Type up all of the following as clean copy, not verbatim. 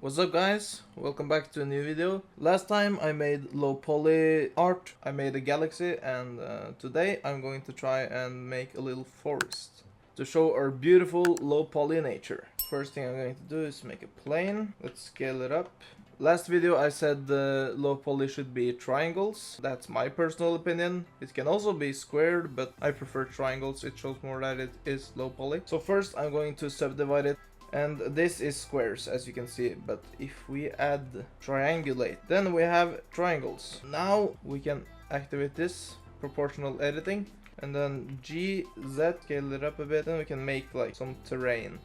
What's up guys, welcome back to a new video. Last time I made low poly art, I made a galaxy, and today I'm going to try and make a little forest to show our beautiful low poly nature. First thing I'm going to do is make a plane. Let's scale it up. Last video I said the low poly should be triangles. That's my personal opinion. It can also be squared, but I prefer triangles. It shows more that it is low poly. So first I'm going to subdivide it. And this is squares, as you can see, but if we add triangulate, then we have triangles. Now we can activate this proportional editing, and then G, Z, scale it up a bit, then we can make like some terrain.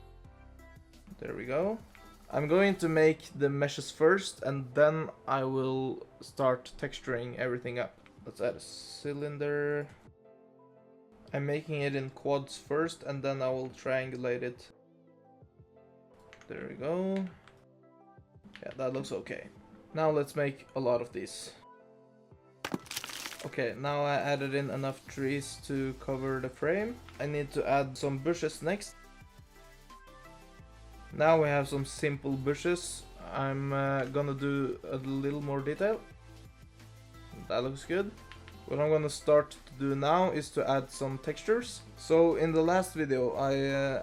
There we go. I'm going to make the meshes first, and then I will start texturing everything up. Let's add a cylinder. I'm making it in quads first, and then I will triangulate it. There we go. Yeah, that looks okay. Now let's make a lot of these. Okay, now I added in enough trees to cover the frame. I need to add some bushes next. Now we have some simple bushes. I'm gonna do a little more detail. That looks good. What I'm gonna start to do now is to add some textures. So in the last video I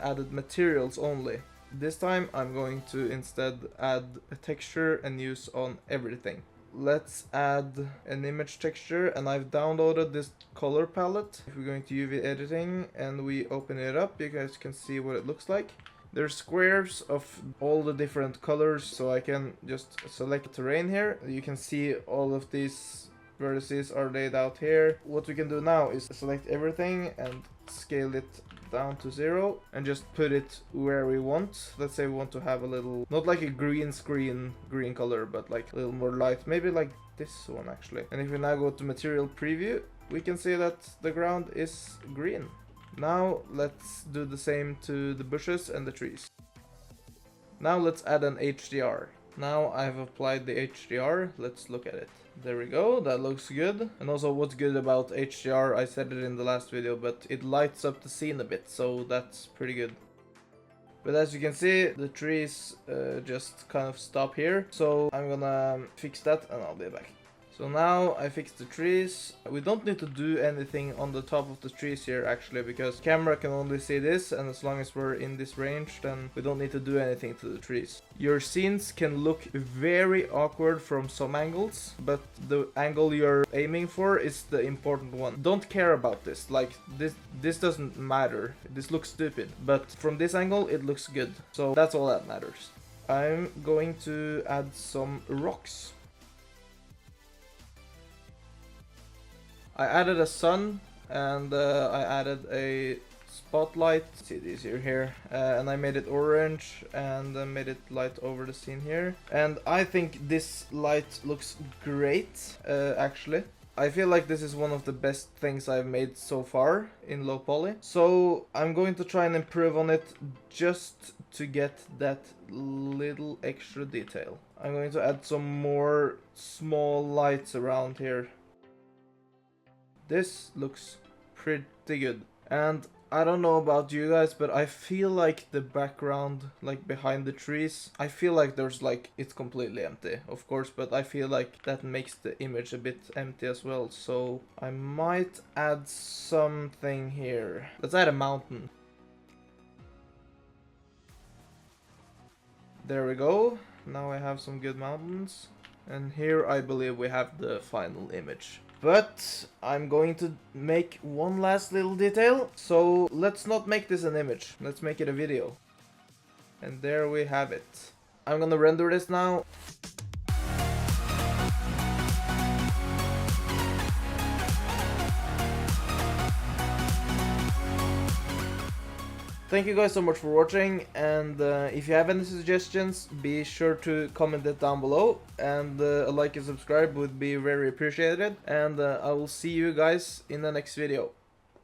added materials only. This time I'm going to instead add a texture and use on everything. Let's add an image texture, and I've downloaded this color palette. If we're going to UV editing and we open it up, you guys can see what it looks like. There's squares of all the different colors, so I can just select terrain here. You can see all of these vertices are laid out here. What we can do now is select everything and scale it down to 0 and just put it where we want. Let's say we want to have a little, not like a green screen green color, but like a little more light, maybe like this one actually. And if we now go to material preview, we can see that the ground is green. Now let's do the same to the bushes and the trees. Now let's add an HDR. Now I've applied the HDR, let's look at it. There we go, that looks good. And also what's good about HDR, I said it in the last video, but it lights up the scene a bit, so that's pretty good. But as you can see, the trees just kind of stop here, so I'm gonna fix that and I'll be back. So now I fixed the trees. We don't need to do anything on the top of the trees here actually, because camera can only see this, and as long as we're in this range, then we don't need to do anything to the trees. Your scenes can look very awkward from some angles, but the angle you're aiming for is the important one. Don't care about this, like this doesn't matter. This looks stupid, but from this angle it looks good. So that's all that matters. I'm going to add some rocks. I added a sun, and I added a spotlight. See these here, and I made it orange and made it light over the scene here. And I think this light looks great, actually. I feel like this is one of the best things I've made so far in low poly. So I'm going to try and improve on it just to get that little extra detail. I'm going to add some more small lights around here. This looks pretty good. And I don't know about you guys, but I feel like the background, like behind the trees, I feel like there's like, it's completely empty, of course, but I feel like that makes the image a bit empty as well. So I might add something here. Let's add a mountain. There we go. Now I have some good mountains. And here I believe we have the final image. But I'm going to make one last little detail, so let's not make this an image, let's make it a video. And there we have it. I'm gonna render this now. Thank you guys so much for watching, and if you have any suggestions, be sure to comment it down below, and a like and subscribe would be very appreciated, and I will see you guys in the next video.